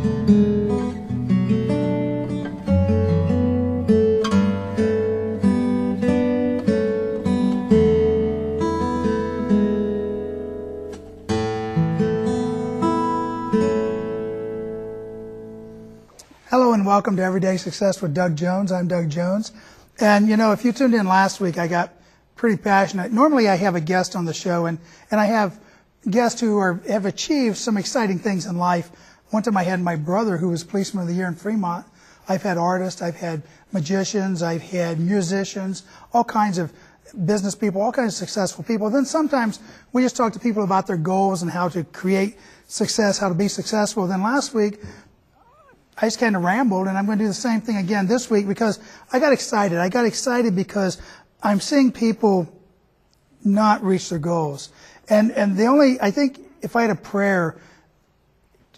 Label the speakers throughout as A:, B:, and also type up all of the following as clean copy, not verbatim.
A: Hello and welcome to Everyday Success with Doug Jones. I'm Doug Jones. And you know, if you tuned in last week, I got pretty passionate. Normally I have a guest on the show, and I have guests who have achieved some exciting things in life. One time I had my brother, who was Policeman of the Year in Fremont. I've had artists, I've had magicians, I've had musicians, all kinds of business people, all kinds of successful people. Then sometimes we just talk to people about their goals and how to create success, how to be successful. Then last week, I just kind of rambled, and I'm going to do the same thing again this week because I got excited. I got excited because I'm seeing people not reach their goals. And I think if I had a prayer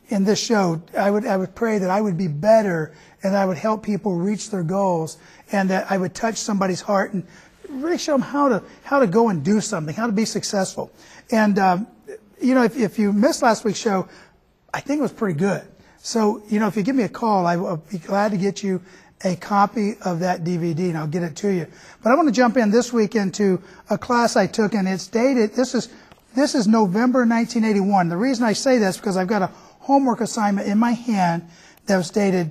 A: in this show, I would pray that I would be better and that I would help people reach their goals and that I would touch somebody's heart and really show them how to go and do something, how to be successful. And, you know, if you missed last week's show, I think it was pretty good. So, you know, if you give me a call, I will be glad to get you a copy of that DVD, and I'll get it to you. But I want to jump in this week into a class I took, and it's dated, this is November 1981. The reason I say this is because I've got a homework assignment in my hand that was dated,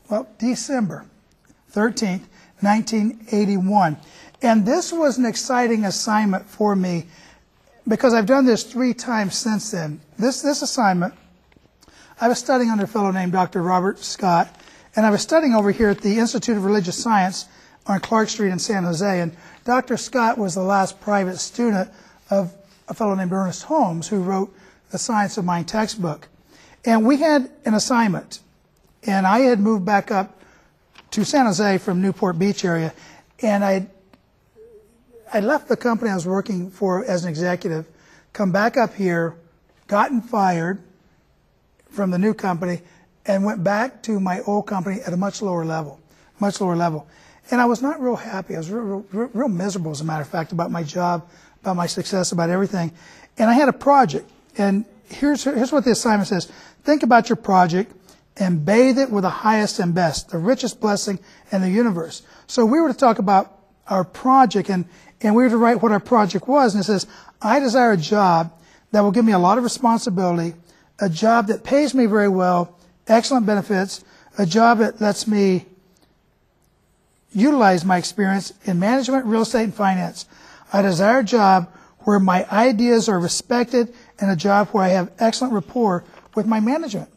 A: well, December 13th, 1981. And this was an exciting assignment for me because I've done this 3 times since then. This assignment, I was studying under a fellow named Dr. Robert Scott, and I was studying over here at the Institute of Religious Science on Clark Street in San Jose. And Dr. Scott was the last private student of a fellow named Ernest Holmes, who wrote the Science of Mind textbook. And we had an assignment, and I had moved back up to San Jose from Newport Beach area, and I left the company I was working for as an executive, come back up here, gotten fired from the new company, and went back to my old company at a much lower level. And I was not real happy. I was real miserable, as a matter of fact, about my job, about my success, about everything. And I had a project. And here's what the assignment says. Think about your project and bathe it with the highest and best, the richest blessing in the universe. So we were to talk about our project, and we were to write what our project was. And it says, I desire a job that will give me a lot of responsibility, a job that pays me very well, excellent benefits, a job that lets me utilize my experience in management, real estate, and finance. I desire a job where my ideas are respected and a job where I have excellent rapport with my management.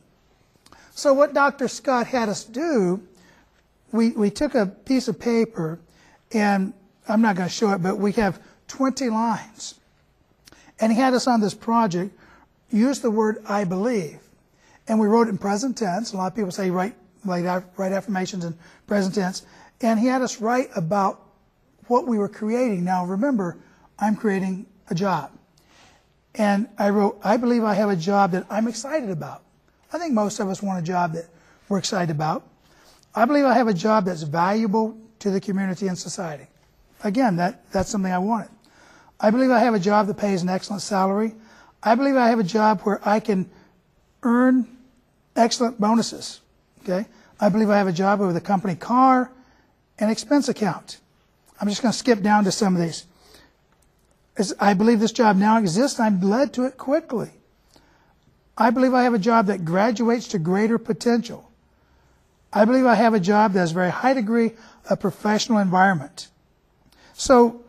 A: So what Dr. Scott had us do, we took a piece of paper, and I'm not going to show it, but we have 20 lines. And he had us on this project use the word I believe. And we wrote it in present tense. A lot of people say write affirmations in present tense. And he had us write about what we were creating. Now remember, I'm creating a job. And I wrote, I believe I have a job that I'm excited about. I think most of us want a job that we're excited about. I believe I have a job that's valuable to the community and society. Again, that's something I wanted. I believe I have a job that pays an excellent salary. I believe I have a job where I can earn excellent bonuses. Okay? I believe I have a job with a company car and expense account. I'm just going to skip down to some of these. I believe this job now exists, and I'm led to it quickly. I believe I have a job that graduates to greater potential. I believe I have a job that has a very high degree of professional environment. So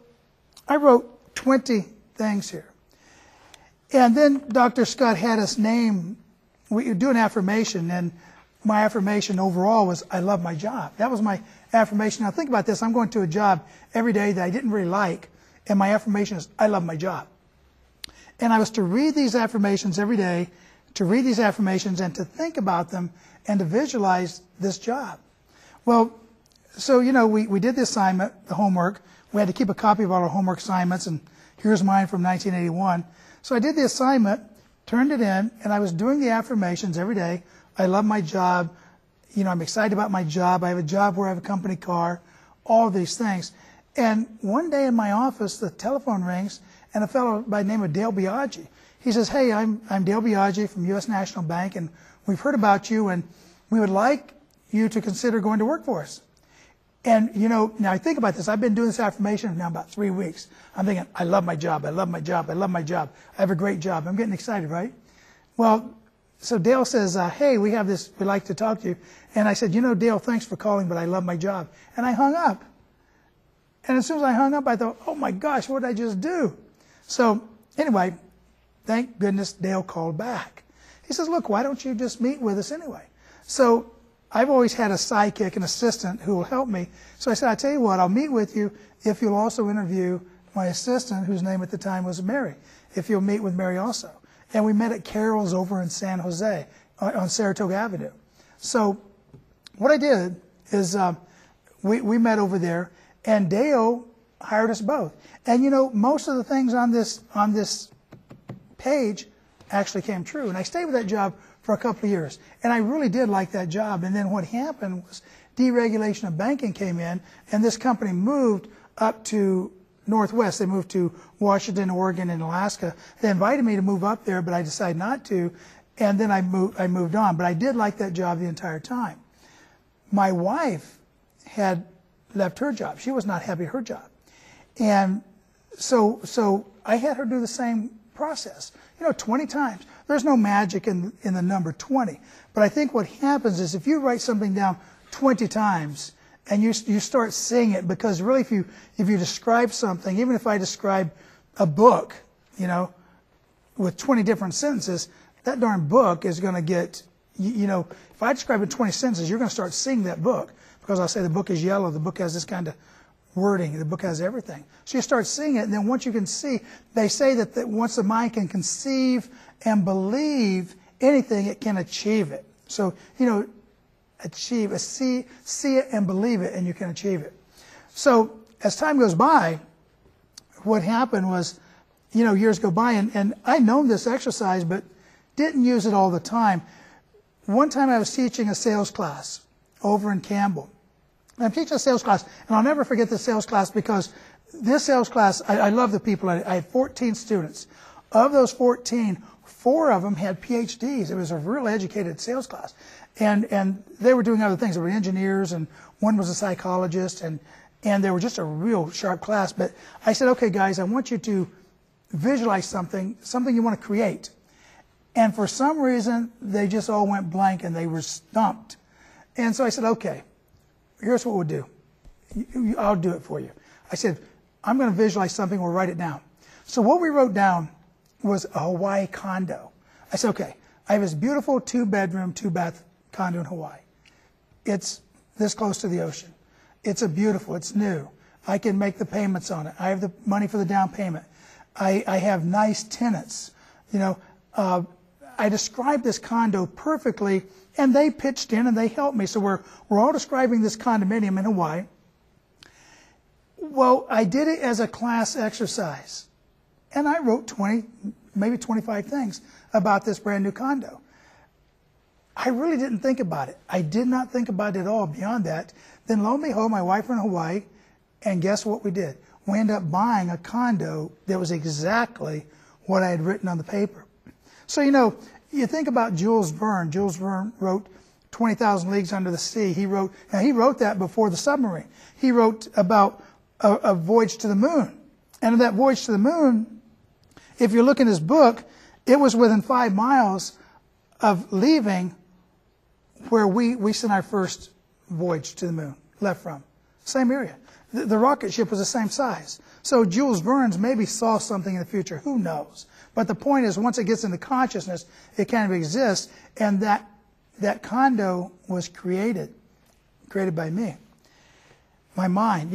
A: I wrote 20 things here. And then Dr. Scott had us name, we do an affirmation, and my affirmation overall was, I love my job. That was my affirmation. Now think about this. I'm going to a job every day that I didn't really like, and my affirmation is, I love my job. And I was to read these affirmations every day, to read these affirmations and to think about them and to visualize this job. Well, so, you know, we did the assignment, the homework. We had to keep a copy of all our homework assignments, and here's mine from 1981. So I did the assignment, turned it in, and I was doing the affirmations every day. I love my job. You know, I'm excited about my job. I have a job where I have a company car, all of these things. And one day in my office, the telephone rings, and a fellow by the name of Dale Biaggi, He says, hey, I'm Dale Biaggi from U.S. National Bank, and we've heard about you, and we would like you to consider going to work for us. And, now I think about this. I've been doing this affirmation now about 3 weeks. I'm thinking, I love my job. I love my job. I love my job. I have a great job. I'm getting excited, right? Well, so Dale says, hey, we have this. We'd like to talk to you. And I said, Dale, thanks for calling, but I love my job. And I hung up. And as soon as I hung up, I thought, oh, my gosh, what did I just do? So anyway, thank goodness Dale called back. He says, look, why don't you just meet with us anyway? So I've always had a sidekick, an assistant who will help me. So I said, I'll tell you what, I'll meet with you if you'll also interview my assistant, whose name at the time was Mary, if you'll meet with Mary also. And we met at Carol's over in San Jose on Saratoga Avenue. So what I did is we met over there, and Dale hired us both. And most of the things on this page actually came true. And I stayed with that job for a couple of years. And I really did like that job. And then what happened was deregulation of banking came in, and this company moved up to Northwest. They moved to Washington, Oregon, and Alaska. They invited me to move up there, but I decided not to. And then I moved on. But I did like that job the entire time. My wife had left her job. She was not happy at her job. And so I had her do the same process, 20 times. There's no magic in the number 20. But I think what happens is if you write something down 20 times and you start seeing it, because really if you describe something, even if I describe a book, with 20 different sentences, that darn book is going to get, if I describe it in 20 sentences, you're going to start seeing that book, because I'll say the book is yellow, the book has this kind of wording, the book has everything. So you start seeing it, and then once you can see, they say that once the mind can conceive and believe anything, it can achieve it. So, achieve, see it and believe it, and you can achieve it. So as time goes by, what happened was, years go by, and I known this exercise, but didn't use it all the time. One time I was teaching a sales class over in Campbell. And I'm teaching a sales class, and I'll never forget this sales class, because this sales class, I love the people. I had 14 students. Of those 14, 4 of them had PhDs. It was a real educated sales class. And they were doing other things. They were engineers, and one was a psychologist, and they were just a real sharp class. But I said, okay, guys, I want you to visualize something you want to create. And for some reason, they just all went blank, and they were stumped. And so I said, okay, here's what we'll do. I'll do it for you. I said, I'm going to visualize something. We'll write it down. So what we wrote down was a Hawaii condo. I said, okay, I have this beautiful 2-bedroom, 2-bath condo in Hawaii. It's this close to the ocean. It's it's new. I can make the payments on it. I have the money for the down payment. I have nice tenants. I described this condo perfectly, and they pitched in and they helped me. So we're all describing this condominium in Hawaii. Well, I did it as a class exercise, and I wrote 20, maybe 25 things about this brand new condo. I really didn't think about it. I did not think about it at all beyond that. Then lo and behold, my wife went to Hawaii, and guess what we did? We ended up buying a condo that was exactly what I had written on the paper. So, you think about Jules Verne. Jules Verne wrote 20,000 Leagues Under the Sea. He wrote that before the submarine. He wrote about a voyage to the moon. And in that voyage to the moon, if you look in his book, it was within 5 miles of leaving where we sent our first voyage to the moon, left from. Same area. The rocket ship was the same size. So Jules Verne maybe saw something in the future. Who knows? But the point is, once it gets into consciousness, it kind of exists. And that condo was created by me. My mind.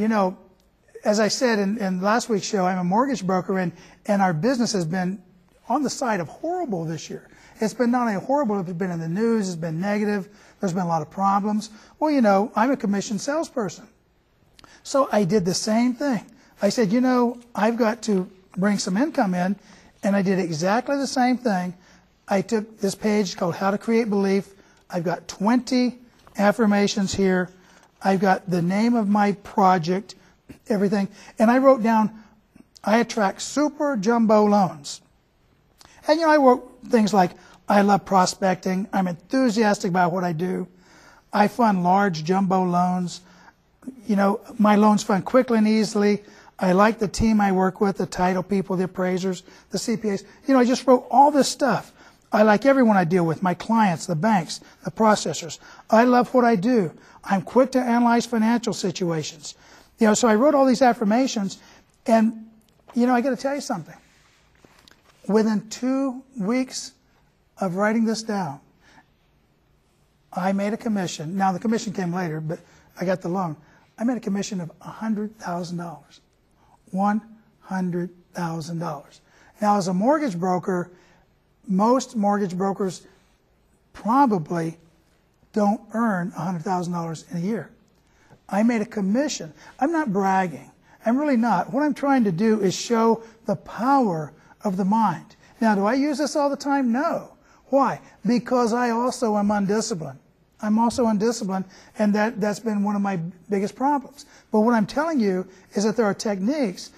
A: As I said in last week's show, I'm a mortgage broker, and our business has been on the side of horrible this year. It's been not only horrible, it's been in the news, it's been negative, there's been a lot of problems. Well, I'm a commissioned salesperson. So I did the same thing. I said, I've got to bring some income in, and I did exactly the same thing. I took this page called How to Create Belief. I've got 20 affirmations here. I've got the name of my project, everything. And I wrote down, I attract super jumbo loans. And, I wrote things like, I love prospecting. I'm enthusiastic about what I do. I fund large jumbo loans. My loans fund quickly and easily. I like the team I work with, the title people, the appraisers, the CPAs. I just wrote all this stuff. I like everyone I deal with, my clients, the banks, the processors. I love what I do. I'm quick to analyze financial situations. So I wrote all these affirmations, and, I got to tell you something. Within 2 weeks of writing this down, I made a commission. Now, the commission came later, but I got the loan. I made a commission of $100,000. $100,000. Now, as a mortgage broker, most mortgage brokers probably don't earn $100,000 in a year. I made a commission. I'm not bragging. I'm really not. What I'm trying to do is show the power of the mind. Now, do I use this all the time? No. Why? Because I also am undisciplined. I'm also undisciplined, and that's been one of my biggest problems. But what I'm telling you is that there are techniques,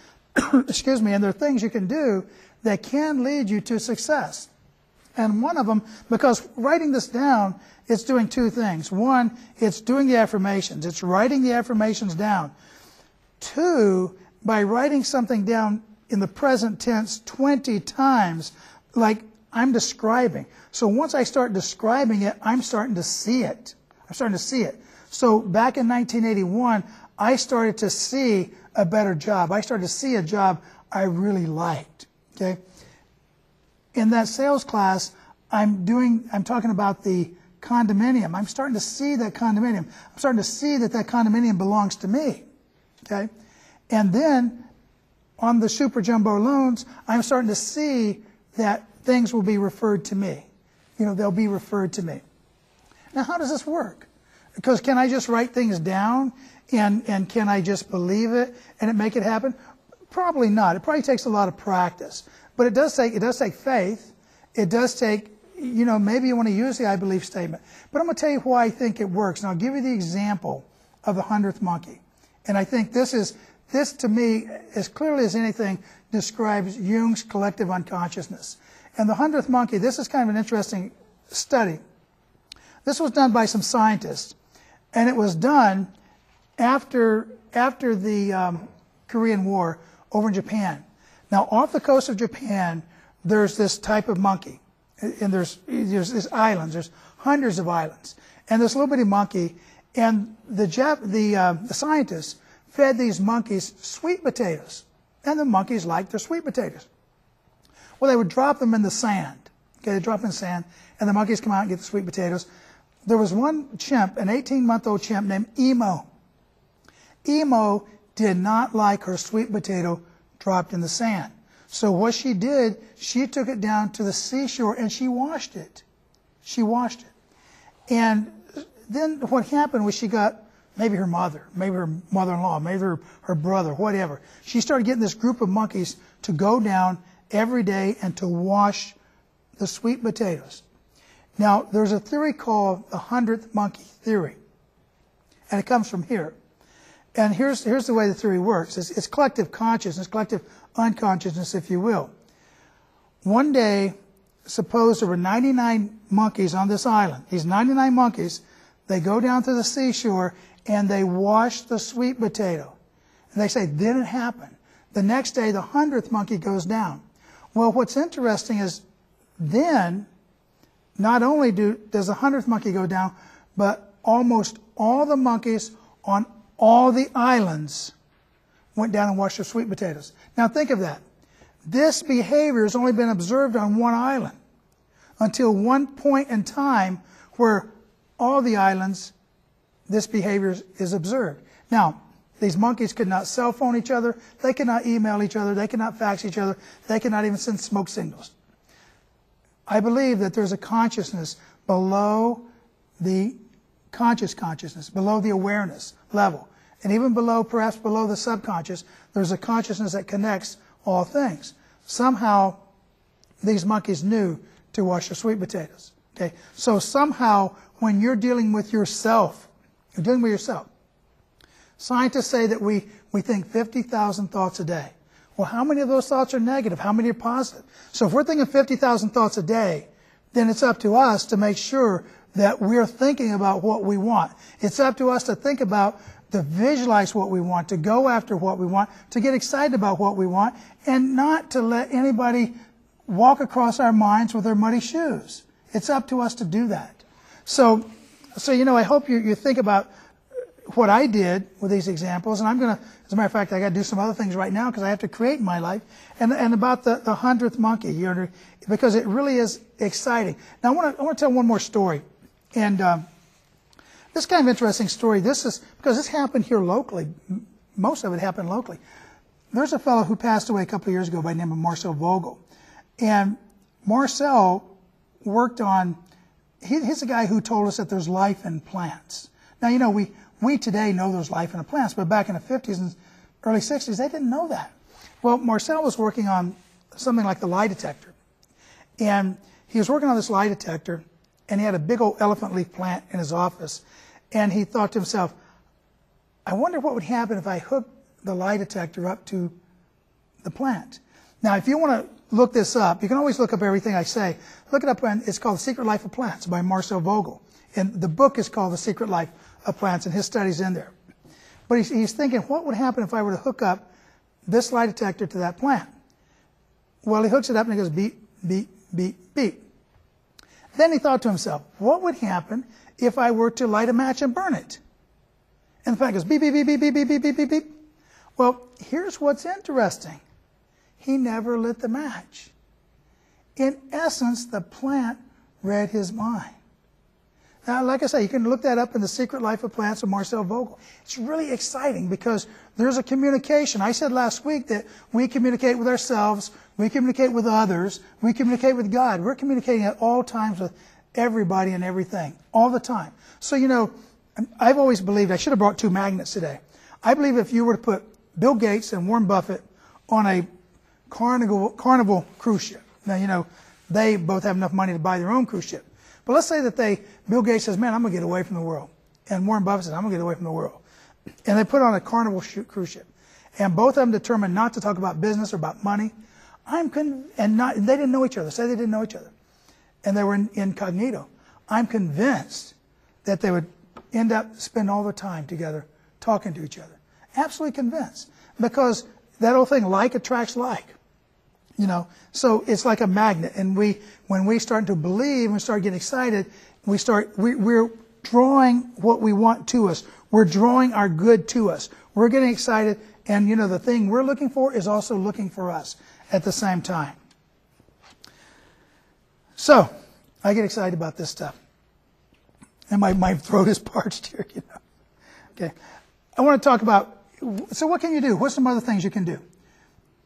A: excuse me, and there are things you can do that can lead you to success. And one of them, because writing this down, it's doing two things. One, it's doing the affirmations. It's writing the affirmations down. Two, by writing something down in the present tense 20 times, like I'm describing. So once I start describing it, I'm starting to see it. I'm starting to see it. So back in 1981, I started to see a better job. I started to see a job I really liked. Okay? In that sales class, I'm talking about the condominium. I'm starting to see that condominium. I'm starting to see that condominium belongs to me. Okay? And then on the super jumbo loans, I'm starting to see that things will be referred to me. They'll be referred to me. Now, how does this work? Because can I just write things down and can I just believe it and it make it happen? Probably not. It probably takes a lot of practice. But it does take faith. It does take, maybe you want to use the I believe statement. But I'm going to tell you why I think it works. And I'll give you the example of the 100th monkey. And I think this to me, as clearly as anything, describes Jung's collective unconsciousness. And the 100th monkey, this is kind of an interesting study. This was done by some scientists. And it was done after the Korean War over in Japan. Now, off the coast of Japan, there's this type of monkey. And there's these islands. There's hundreds of islands. And this little bitty monkey, and the scientists fed these monkeys sweet potatoes. And the monkeys liked their sweet potatoes. Well, they would drop them in the sand. Okay, they drop them in the sand, and the monkeys come out and get the sweet potatoes. There was one chimp, an 18-month-old chimp named Emo. Emo did not like her sweet potato dropped in the sand. So what she did, she took it down to the seashore and she washed it. She washed it. And then what happened was she got maybe her mother, maybe her mother-in-law, maybe her brother, whatever. She started getting this group of monkeys to go down every day and to wash the sweet potatoes. Now, there's a theory called the 100th monkey theory. And it comes from here. And here's the way the theory works. It's collective consciousness, collective unconsciousness, if you will. One day, suppose there were 99 monkeys on this island. These 99 monkeys, they go down to the seashore and they wash the sweet potato. And they say, then it happened. The next day, the 100th monkey goes down. Well, what's interesting is then, not only does the 100th monkey go down, but almost all the monkeys on all the islands went down and washed their sweet potatoes. Now think of that. This behavior has only been observed on one island until one point in time where all the islands, this behavior is observed. Now, these monkeys could not cell phone each other. They could not email each other. They could not fax each other. They could not even send smoke signals. I believe that there's a consciousness below the consciousness, below the awareness level. And even below, perhaps below the subconscious, there's a consciousness that connects all things. Somehow, these monkeys knew to wash their sweet potatoes. Okay? So somehow, when you're dealing with yourself, you're dealing with yourself. Scientists say that we think 50,000 thoughts a day. Well, how many of those thoughts are negative? How many are positive? So if we're thinking 50,000 thoughts a day, then it's up to us to make sure that we're thinking about what we want. It's up to us to think about, to visualize what we want, to go after what we want, to get excited about what we want, and not to let anybody walk across our minds with their muddy shoes. It's up to us to do that. So I hope you think about what I did with these examples, and I'm going to, as a matter of fact, I got to do some other things right now because I have to create my life, and about the 100th monkey, because it really is exciting. Now I want to tell one more story, and this kind of interesting story. This is because this happened here locally. Most of it happened locally. There's a fellow who passed away a couple of years ago by the name of Marcel Vogel, and Marcel worked on. He's a guy who told us that there's life in plants. Now, we today know there's life in the plants, but back in the 50s and early 60s, they didn't know that. Well, Marcel was working on something like the lie detector. And he was working on this lie detector, and he had a big old elephant leaf plant in his office. And he thought to himself, I wonder what would happen if I hooked the lie detector up to the plant. Now, if you want to look this up, you can always look up everything I say. Look it up, and it's called The Secret Life of Plants by Marcel Vogel. And the book is called The Secret Life of Plants, and his study's in there. But he's thinking, what would happen if I were to hook up this lie detector to that plant? Well, he hooks it up, and it goes beep, beep, beep, beep. Then he thought to himself, what would happen if I were to light a match and burn it? And the plant goes beep, beep, beep, beep, beep, beep, beep, beep, beep, beep. Well, here's what's interesting. He never lit the match. In essence, the plant read his mind. Now, like I say, you can look that up in The Secret Life of Plants of Marcel Vogel. It's really exciting because there's a communication. I said last week that we communicate with ourselves, we communicate with others, we communicate with God. We're communicating at all times with everybody and everything, all the time. So, I've always believed, I should have brought two magnets today. I believe if you were to put Bill Gates and Warren Buffett on a Carnival cruise ship. Now, they both have enough money to buy their own cruise ship. But let's say that Bill Gates says, man, I'm going to get away from the world. And Warren Buffett says, I'm going to get away from the world. And they put on a Carnival cruise ship. And both of them determined not to talk about business or about money. And they didn't know each other. Say they didn't know each other. And they were incognito. I'm convinced that they would end up spending all the time together talking to each other. Absolutely convinced. Because that old thing, like attracts like. So it's like a magnet, and when we start to believe and we start getting excited, we're drawing what we want to us. We're drawing our good to us. We're getting excited, and the thing we're looking for is also looking for us at the same time. So I get excited about this stuff, and my throat is parched here. Okay, I want to talk about. So what can you do? What's some other things you can do?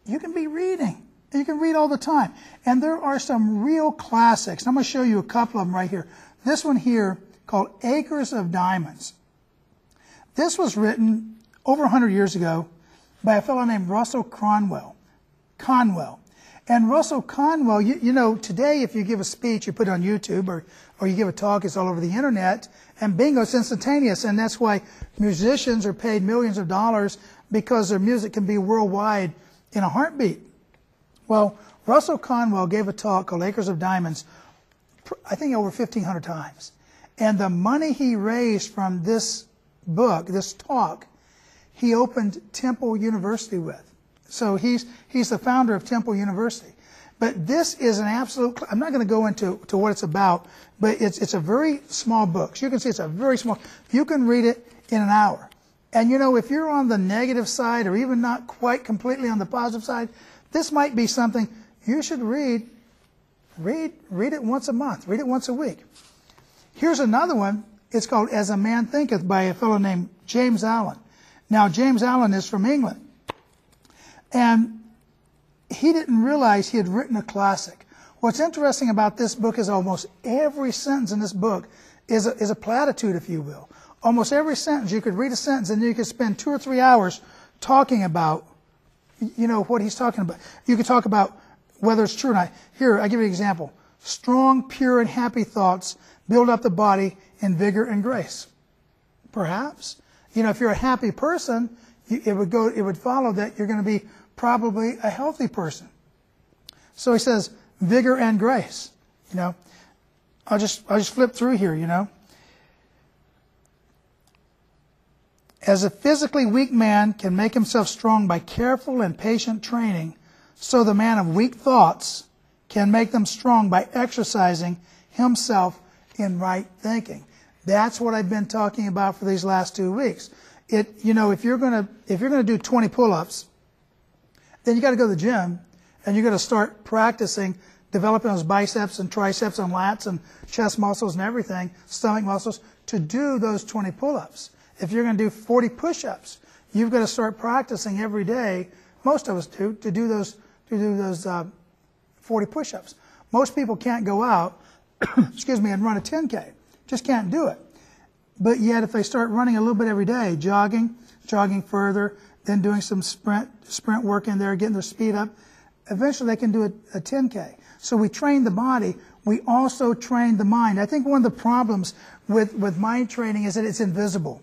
A: You can be reading. You can read all the time. And there are some real classics. I'm going to show you a couple of them right here. This one here called Acres of Diamonds. This was written over 100 years ago by a fellow named Russell Conwell. And Russell Conwell, today if you give a speech, you put it on YouTube, or you give a talk, it's all over the internet, and bingo, it's instantaneous. And that's why musicians are paid millions of dollars because their music can be worldwide in a heartbeat. Well, Russell Conwell gave a talk called Acres of Diamonds, I think over 1,500 times. And the money he raised from this book, this talk, he opened Temple University with. So he's the founder of Temple University. But this is an absolute, I'm not going to go into what it's about, but it's a very small book. So you can see it's a very small, you can read it in an hour. And if you're on the negative side or even not quite completely on the positive side, this might be something you should read. Read it once a month. Read it once a week. Here's another one. It's called As a Man Thinketh by a fellow named James Allen. Now, James Allen is from England. And he didn't realize he had written a classic. What's interesting about this book is almost every sentence in this book is a platitude, if you will. Almost every sentence, you could read a sentence and you could spend 2 or 3 hours talking about what he's talking about. You could talk about whether it's true or not. Here, I give you an example. Strong, pure, and happy thoughts build up the body in vigor and grace. Perhaps. If you're a happy person, it would follow that you're going to be probably a healthy person. So he says, vigor and grace. You know, I'll just flip through here, you know. As a physically weak man can make himself strong by careful and patient training, so the man of weak thoughts can make them strong by exercising himself in right thinking. That's what I've been talking about for these last 2 weeks. You know, if you're gonna do 20 pull-ups, then you got to go to the gym and you got to start practicing developing those biceps and triceps and lats and chest muscles and everything, stomach muscles, to do those 20 pull-ups. If you're going to do 40 push-ups, you've got to start practicing every day. Most of us do, to do those 40 push-ups. Most people can't go out, excuse me, and run a 10K. Just can't do it. But yet, if they start running a little bit every day, jogging further, then doing some sprint work in there, getting their speed up, eventually they can do a 10K. So we train the body. We also train the mind. I think one of the problems with mind training is that it's invisible.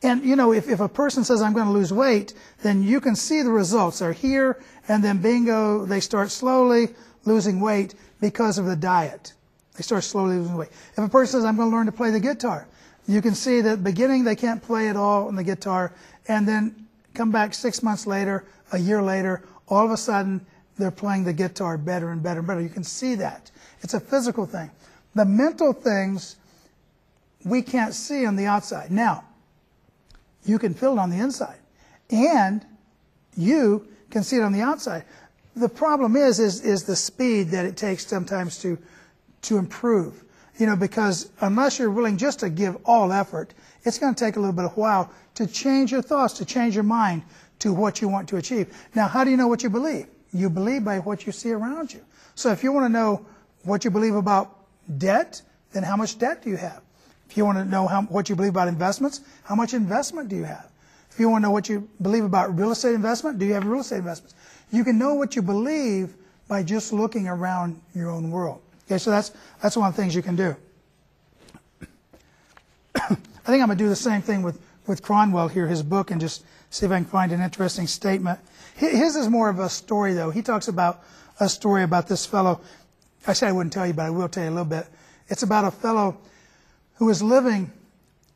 A: And, you know, if a person says, I'm going to lose weight, then you can see the results. They're here, and then bingo, they start slowly losing weight because of the diet. They start slowly losing weight. If a person says, I'm going to learn to play the guitar, you can see that at the beginning they can't play at all on the guitar, and then come back 6 months later, a year later, all of a sudden they're playing the guitar better and better and better. You can see that. It's a physical thing. The mental things we can't see on the outside. Now, you can feel it on the inside, and you can see it on the outside. The problem is the speed that it takes sometimes to improve. You know, because unless you're willing just to give all effort, it's going to take a little bit of a while to change your thoughts, to change your mind to what you want to achieve. Now, how do you know what you believe? You believe by what you see around you. So if you want to know what you believe about debt, then how much debt do you have? If you want to know what you believe about investments, how much investment do you have? If you want to know what you believe about real estate investment, do you have real estate investments? You can know what you believe by just looking around your own world. Okay, so that's one of the things you can do. I think I'm going to do the same thing with Cromwell here, his book, and just see if I can find an interesting statement. His is more of a story, though. He talks about a story about this fellow. I said I wouldn't tell you, but I will tell you a little bit. It's about a fellow who was living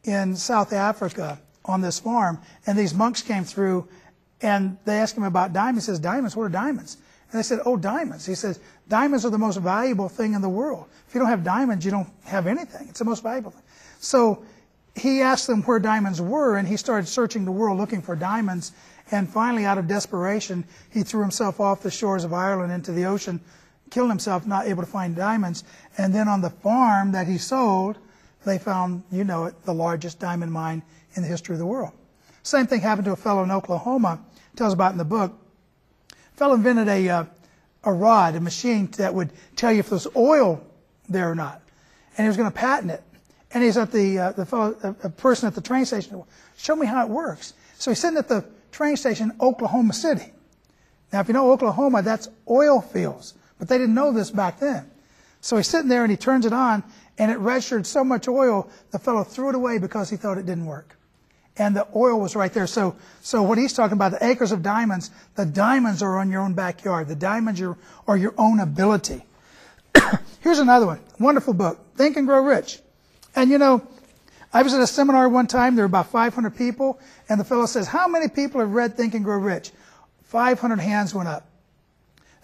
A: in South Africa on this farm, and these monks came through, and they asked him about diamonds. He says, diamonds? What are diamonds? And they said, oh, diamonds. He says, diamonds are the most valuable thing in the world. If you don't have diamonds, you don't have anything. It's the most valuable thing. So he asked them where diamonds were, and he started searching the world looking for diamonds. And finally, out of desperation, he threw himself off the shores of Ireland into the ocean, killed himself, not able to find diamonds. And then on the farm that he sold, they found, you know it, the largest diamond mine in the history of the world. Same thing happened to a fellow in Oklahoma. It tells about in the book. A fellow invented a rod, a machine that would tell you if there's oil there or not. And he was going to patent it. And he's at a person at the train station, show me how it works. So he's sitting at the train station in Oklahoma City. Now, if you know Oklahoma, that's oil fields. But they didn't know this back then. So he's sitting there and he turns it on, and it registered so much oil, the fellow threw it away because he thought it didn't work. And the oil was right there. So what he's talking about, the acres of diamonds, the diamonds are on your own backyard. The diamonds are your own ability. Here's another one. Wonderful book. Think and Grow Rich. And you know, I was at a seminar one time. There were about 500 people. And the fellow says, how many people have read Think and Grow Rich? 500 hands went up.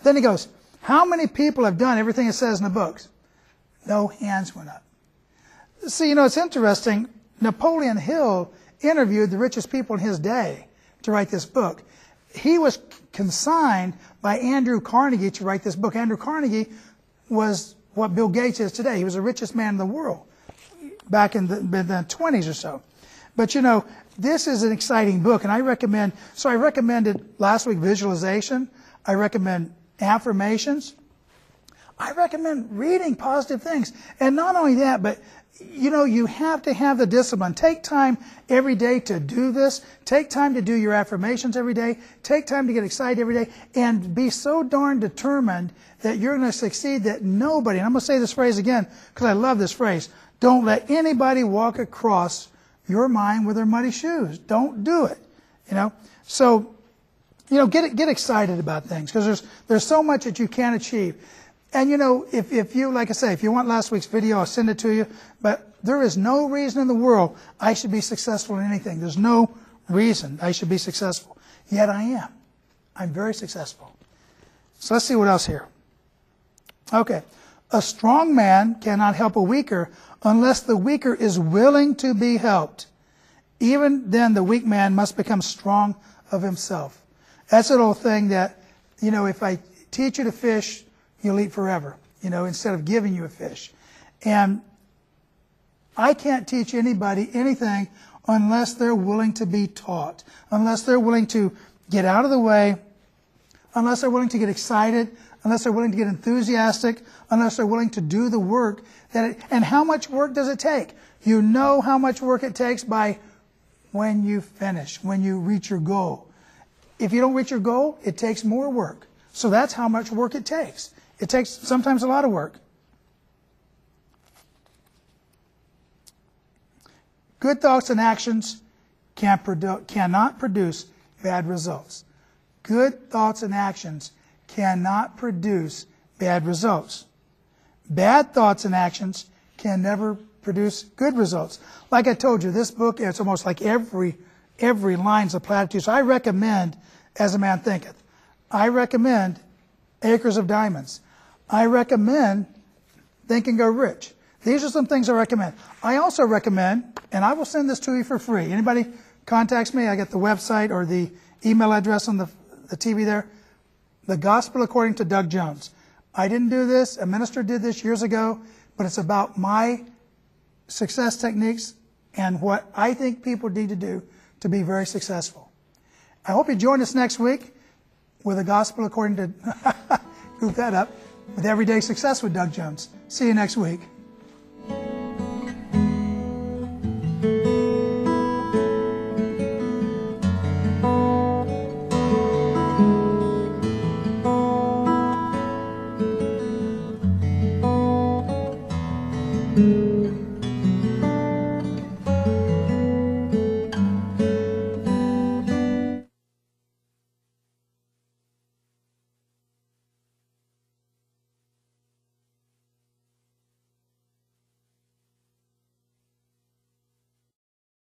A: Then he goes, how many people have done everything it says in the books? No hands went up. See, you know, it's interesting. Napoleon Hill interviewed the richest people in his day to write this book. He was consigned by Andrew Carnegie to write this book. Andrew Carnegie was what Bill Gates is today. He was the richest man in the world back in the 20s or so. But, you know, this is an exciting book, and I recommended last week visualization. I recommend affirmations. I recommend reading positive things. And not only that, but, you know, you have to have the discipline. Take time every day to do this. Take time to do your affirmations every day. Take time to get excited every day. And be so darn determined that you're going to succeed that nobody, and I'm going to say this phrase again because I love this phrase, don't let anybody walk across your mind with their muddy shoes. Don't do it. You know? So get excited about things, because there's so much that you can achieve. And if you, like I say, if you want last week's video, I'll send it to you. But there is no reason in the world I should be successful in anything. There's no reason I should be successful. Yet I am. I'm very successful. So let's see what else here. Okay. A strong man cannot help a weaker unless the weaker is willing to be helped. Even then, the weak man must become strong of himself. That's an old thing that, if I teach you to fish, you'll eat forever, instead of giving you a fish. And I can't teach anybody anything unless they're willing to be taught, unless they're willing to get out of the way, unless they're willing to get excited, unless they're willing to get enthusiastic, unless they're willing to do the work. And how much work does it take? You know how much work it takes by when you finish, when you reach your goal. If you don't reach your goal, it takes more work. So that's how much work it takes. It takes sometimes a lot of work. Good thoughts and actions cannot produce bad results. Good thoughts and actions cannot produce bad results. Bad thoughts and actions can never produce good results. Like I told you, this book, it's almost like every line's a platitude. So I recommend As a Man Thinketh. I recommend Acres of Diamonds. I recommend Think and Go Rich. These are some things I recommend. I also recommend, and I will send this to you for free. Anybody contacts me, I get the website or the email address on the TV there. The Gospel According to Doug Jones. I didn't do this. A minister did this years ago, but it's about my success techniques and what I think people need to do to be very successful. I hope you join us next week with the Gospel According to, goof that up, with Everyday Success with Doug Jones. See you next week.